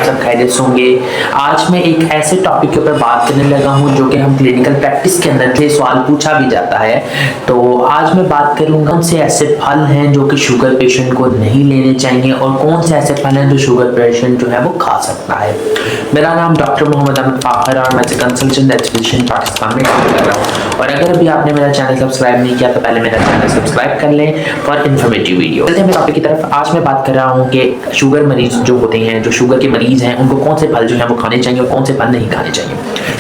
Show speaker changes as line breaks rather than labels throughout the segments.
सब खैरियत से होंगे। आज मैं एक ऐसे टॉपिक के ऊपर बात करने लगा हूं जो कि हम क्लिनिकल प्रैक्टिस के अंदर से सवाल पूछा भी जाता है। तो आज मैं बात करूंगा कौन से ऐसे फल हैं जो कि शुगर पेशेंट को नहीं लेने चाहिए और कौन से ऐसे फल हैं जो शुगर पेशेंट जो है वो खा सकता है। मेरा नाम डॉक्टर मोहम्मद अहमद फाखर और मैं कंसल्टेंट एजुकेशन पाकिस्तान में काम कर रहा हूँ। और अगर अभी आपने मेरा चैनल सब्सक्राइब नहीं किया तो पहले मेरा चैनल सब्सक्राइब कर लें फॉर इन्फॉर्मेटिव वीडियो। चलते हैं टॉपिक की तरफ। आज मैं बात कर रहा हूँ कि शुगर मरीज जो होते हैं, जो शुगर के मरीज हैं, उनको कौन से फल जो है वो खाने चाहिए और कौन से फल नहीं खाने चाहिए।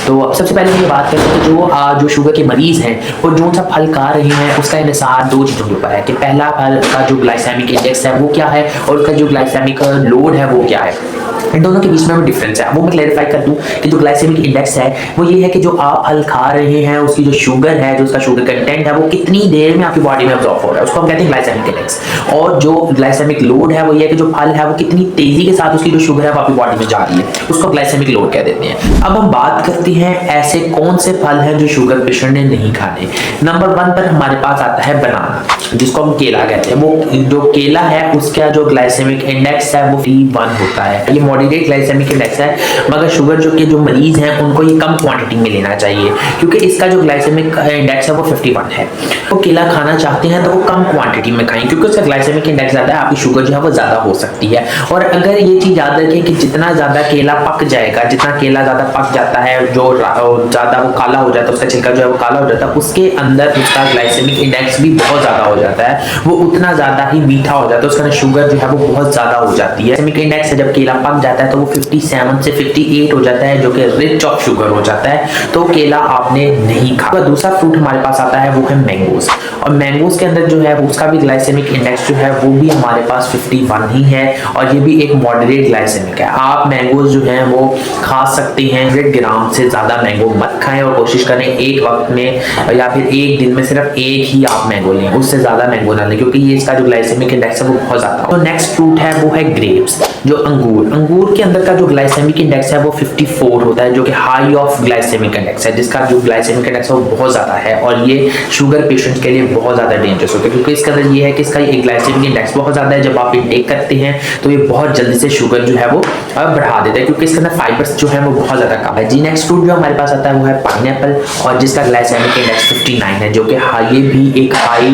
तो सबसे पहले ये बात करते हैं कि जो शुगर के मरीज हैं वो जो सा फल खा रहे हैं उसका इन्हिसार दो चीज़ों के ऊपर है कि पहला फल का जो ग्लाइसेमिक इंडेक्स है वो क्या है और उसका जो ग्लाइसेमिक लोड है वो क्या है। इन दोनों के बीच में वो डिफरेंस है, वो मैं क्लैरिफाई कर दूं कि जो ग्लाइसेमिक इंडेक्स है वो ये है कि जो आप फल खा रहे हैं उसकी जो शुगर है, जो उसका शुगर कंटेंट है वो कितनी देर में आपकी बॉडी में अब्सॉर्ब हो रहा है, उसको हम कहते हैं ग्लाइसेमिक इंडेक्स। और जो ग्लाइसेमिक लोड है वो ये है कि जो फल है वो कितनी तेजी के साथ उसकी जो शुगर है वो आपकी बॉडी में जा रही है, उसको ग्लाइसेमिक लोड कह देते हैं। अब हम बात करते हैं ऐसे कौन से फल हैं जो शुगर पेशेंट ने नहीं खाने। नंबर 1 पर हमारे पास आता है बनाना, जिसको हम केला कहते हैं। वो जो केला है उसका जो ग्लाइसेमिक इंडेक्स है वो 1 होता है। ये मॉडरेट ग्लाइसेमिक इंडेक्स है, मगर शुगर जो मरीज हैं उनको ये कम क्वांटिटी में लेना चाहिए क्योंकि इसका जो ग्लाइसेमिक इंडेक्स है वो 51 है। तो केला खाना चाहते हैं तो वो कम क्वांटिटी में खाएं क्योंकि उसका ग्लाइसेमिक इंडेक्स ज़्यादा है, आपकी शुगर जो है वो ज़्यादा हो सकती है। और अगर ये चीज़ याद रखें कि जितना ज़्यादा केला पक जाएगा, जितना केला ज़्यादा पक जाता है, जो ज़्यादा वो काला हो जाता है, उसका छिलका जो है वो काला हो जाता है, उसके अंदर उसका ग्लाइसेमिक इंडेक्स भी बहुत ज़्यादा हो जाता है, वो उतना ज़्यादा ही मीठा हो जाता है, उसका शुगर जो है वो बहुत ज़्यादा हो जाती है। ग्लाइसेमिक इंडेक्स जब केला पक जाता है तो वो 57 से 58 हो जाता है, जो कि रिच ऑफ शुगर हो जाता है, तो केला आपने नहीं खाया। तो दूसरा फ्रूट हमारे पास आता है वो है मैंगोज, और मैंगोज के अंदर जो है उसका भी ग्लाइसेमिक इंडेक्स जो है वो भी हमारे पास 51 ही है, और ये भी एक मॉडरेट ग्लाइसेमिक है। आप मैंगोज जो है वो खा सकते हैं, 100 ग्राम से ज़्यादा मैंगो मत खाएं और कोशिश करें एक वक्त में या फिर एक दिन में सिर्फ एक ही आप मैंगो लें, उससे ज़्यादा मैंगो ना लें क्योंकि ये इसका जो ग्लाइसेमिक इंडेक्स है वो बहुत ज़्यादा। तो नेक्स्ट फ्रूट है वो है ग्रेप्स, जो अंगूर के अंदर का जो ग्लाइसेमिक इंडेक्स है वो 54 होता है, जो कि हाई ऑफ ग्लाइसेमिक इंडेक्स है, जिसका जो ग्लाइसेमिक इंडेक्स है वो बहुत ज़्यादा है, और ये शुगर पेशेंट्स के लिए बहुत ज़्यादा डेंजरस होता है क्योंकि इसके अंदर ये है कि इसका ग्लाइसेमिक इंडेक्स बहुत ज़्यादा है। जब आप इनटेक करते हैं तो ये बहुत जल्दी से शुगर जो है वो बढ़ा देता है क्योंकि इसके अंदर फाइबर्स जो है वो बहुत ज़्यादा कम है। जी नेक्स्ट फ्रूट जो हमारे पास आता है वो है पाइनएप्पल, और जिसका ग्लाइसेमिक इंडेक्स 59 है, जो कि ये भी एक हाई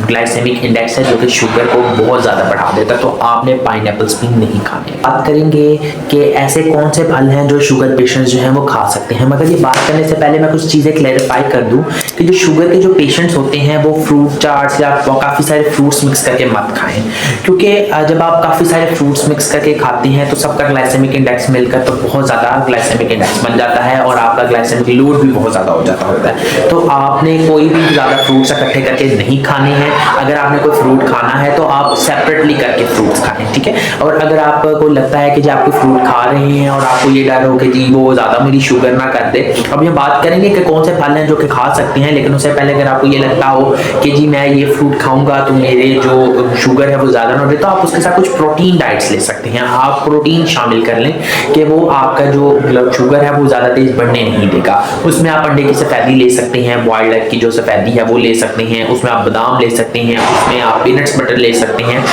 ग्लाइसेमिक इंडेक्स है जो कि शुगर को बहुत ज़्यादा बढ़ा देता है, तो आपने पाइनएप्पल्स भी नहीं खाने। बात करेंगे कि ऐसे कौन से फल हैं जो शुगर पेशेंट्स जो हैं वो खा सकते हैं, मगर ये बात करने से पहले मैं कुछ चीज़ें क्लैरिफाई कर दूं कि जो शुगर के जो पेशेंट्स होते हैं वो फ्रूट चाट्स या काफ़ी सारे फ्रूट्स मिक्स करके मत खाएं, क्योंकि जब आप काफ़ी सारे फ्रूट्स मिक्स करके खाते हैं तो सबका ग्लाइसेमिक इंडेक्स मिलकर तो बहुत ज़्यादा ग्लाइसेमिक इंडेक्स बन जाता है और आपका ग्लाइसेमिक लोड भी बहुत ज़्यादा हो जाता होता है। तो आपने कोई भी ज़्यादा फ्रूट्स इकट्ठे करके नहीं खाने हैं। अगर आपने कोई फ्रूट खाना है तो आप सेपरेटली करके फ्रूट्स खाएं, ठीक है। और अगर आपको लगता है कि जो आपके फ्रूट खा रहे हैं और आपको ये डर हो कि जी वो ज़्यादा मेरी शुगर ना कर दे, अब ये बात करेंगे कि कौन से फल हैं जो कि खा सकते हैं, लेकिन उससे पहले अगर आपको ये लगता हो कि जी मैं ये फ्रूट खाऊंगा तो मेरे जो शुगर है वो ज़्यादा ना हो, तो आप उसके साथ कुछ प्रोटीन डाइट्स ले सकते हैं। आप प्रोटीन शामिल कर लें कि वो आपका जो शुगर है वो ज़्यादा तेज बढ़ने नहीं देगा। उसमें आप अंडे की सफ़ेदी ले सकते हैं, बॉइल्ड एग की जो सफ़ेदी है वो ले सकते हैं, उसमें आप बादाम ले सकते हैं, उसमें आप पीनट्स बटर ले सकते हैं।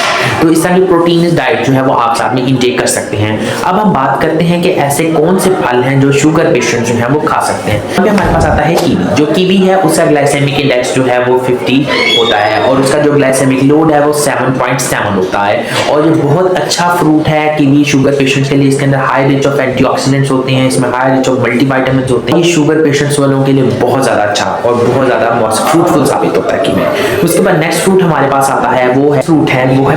तो इस तरह की प्रोटीन डाइट जो है वो आप साथ में इंटेक कर सकते हैं। अब हम बात करते हैं कि ऐसे कौन से फल हैं जो शुगर पेशेंट जो है वो खा सकते हैं। अभी हमारे पास आता है कीवी, जो कीवी है उसका ग्लाइसेमिक इंडेक्स जो है वो 50 होता है, और उसका जो ग्लाइसेमिक लोड है वो 7.7 होता है, और ये बहुत अच्छा फ्रूट है कीवी शुगर पेशेंट्स के लिए। इसके अंदर हाई रिच ऑफ एंटीऑक्सीडेंट्स होते हैं, इसमें हाई रिच ऑफ मल्टीविटामिन्स होते हैं। ये शुगर पेशेंट्स वालों के लिए बहुत ज़्यादा अच्छा और बहुत ज़्यादा फ्रूटफुल साबित होता है कीवी। उसके बाद नेक्स्ट फ्रूट हमारे पास आता है वो है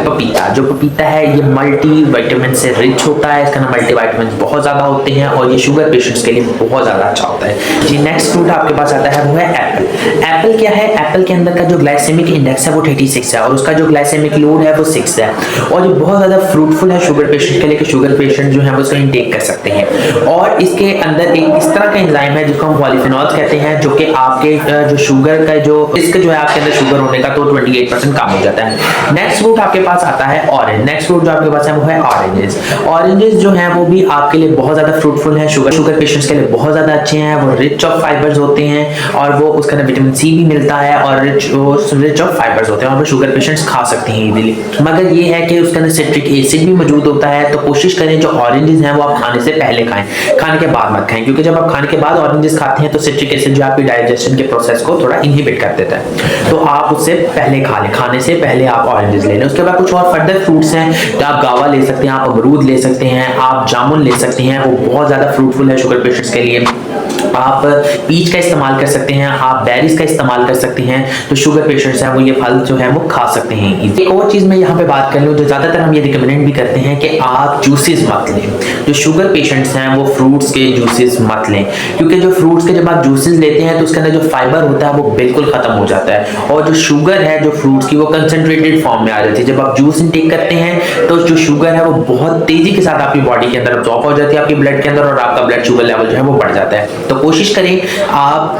पपीता। जो पपीता है ये मल्टी विटामिन से रिच होता है, इसका मल्टीविटामिन बहुत ज़्यादा होते हैं और ये शुगर पेशेंट्स के लिए बहुत ज़्यादा अच्छा होता है। जी नेक्स्ट फ्रूट आपके पास आता है वो है एप्पल। एप्पल क्या है, एप्पल के अंदर का जो ग्लाइसेमिक इंडेक्स है वो 36 है, और उसका जो ग्लाइसेमिक लोड है वो 6 है, और ये बहुत ज़्यादा फ्रूटफुल है शुगर पेशेंट के लिए कि शुगर पेशेंट जो है वो उसको इंटेक कर सकते हैं। और इसके अंदर एक इस तरह का एंजाइम है जिसको हम पॉलीफेनॉल्स कहते हैं, जो कि आपके जो शुगर का जो रिस्क जो है आपके अंदर शुगर होने का तो 28% कम हो जाता है। नेक्स्ट फ्रूट आपके पास आता है ऑरेंज। नेक्स्ट फ्रूट जो आपके पास है वो है ऑरेंजेस। ऑरेंजेस जो हैं वो भी आपके लिए बहुत ज़्यादा फ्रूटफुल हैं, शुगर पेशेंट्स के लिए बहुत ज़्यादा अच्छे हैं। वो रिच ऑफ फाइबर्स होते हैं और वो उसके अंदर विटामिन सी भी मिलता है और रिच ऑफ फाइबर्स होते हैं और वो शुगर पेशेंट्स खा सकते हैं इजीली। मगर ये है कि उसके अंदर सिट्रिक एसिड भी मौजूद होता है, तो कोशिश करें जो ऑरेंजेस हैं वो आप खाने से पहले खाएं, खाने के बाद मत खाएं, क्योंकि जब आप खाने के बाद ऑरेंजेस खाते हैं तो सिट्रिक एसिड जो आपकी डाइजेशन के प्रोसेस को थोड़ा इनहिबिट कर देता है। तो आप उससे पहले खा लें, खाने से पहले आप ऑरेंजेस ले लें। उसके बाद कुछ और फर्दर फ्रूट्स हैं, तो आप गावा ले सकते हैं, आप अमरूद ले सकते हैं, आप जामुन ले सकते हैं, वो बहुत ज़्यादा फ्रूटफुल है शुगर पेशेंट्स के लिए। आप पीच का इस्तेमाल कर सकते हैं, आप बेरीज का इस्तेमाल कर सकते हैं, तो शुगर पेशेंट्स हैं वो ये फल जो है वो खा सकते हैं। एक और चीज़ मैं यहाँ पे बात कर लूँ, जो ज़्यादातर हम ये रिकमेंड भी करते हैं कि आप जूसेस मत लें। जो शुगर पेशेंट्स हैं वो फ्रूट्स के जूसेस मत लें, क्योंकि जो फ्रूट्स के जब आप जूसेस लेते हैं तो उसके अंदर जो फाइबर होता है वो बिल्कुल ख़त्म हो जाता है और जो शुगर है जो फ्रूट्स की वो कंसनट्रेटेड फॉर्म में आ जाती है। जब आप जूस इनटेक करते हैं तो जो शुगर है वो बहुत तेज़ी के साथ आपकी बॉडी के अंदर अब्सॉर्ब हो जाती है आपकी ब्लड के अंदर और आपका ब्लड शुगर लेवल जो है वो बढ़ जाता है। तो कोशिश करें आप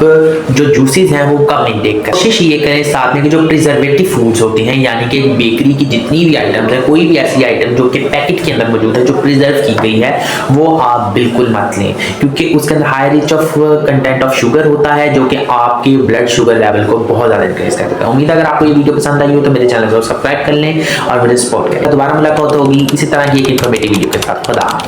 जो जूसेस हैं वो कम इनटेक करें। कोशिश ये करें साथ में कि जो प्रिजर्वेटिव फूड्स होते हैं, यानी कि बेकरी की जितनी भी आइटम्स है, कोई भी ऐसी आइटम जो कि पैकेट के अंदर मौजूद है, जो प्रिजर्व की गई है, वो आप बिल्कुल मत लें, क्योंकि उसके अंदर high rich of content of sugar होता है जो कि आपके ब्लड शुगर लेवल को बहुत ज़्यादा इंक्रीज कर देता है। उम्मीद अगर आपको ये वीडियो पसंद आई हो तो मेरे चैनल को सब्सक्राइब कर लें और मुझे सपोर्ट करें। दोबारा मुलाकात होगी इसी तरह की एक इन्फॉर्मेटिव वीडियो के साथ। खुदा।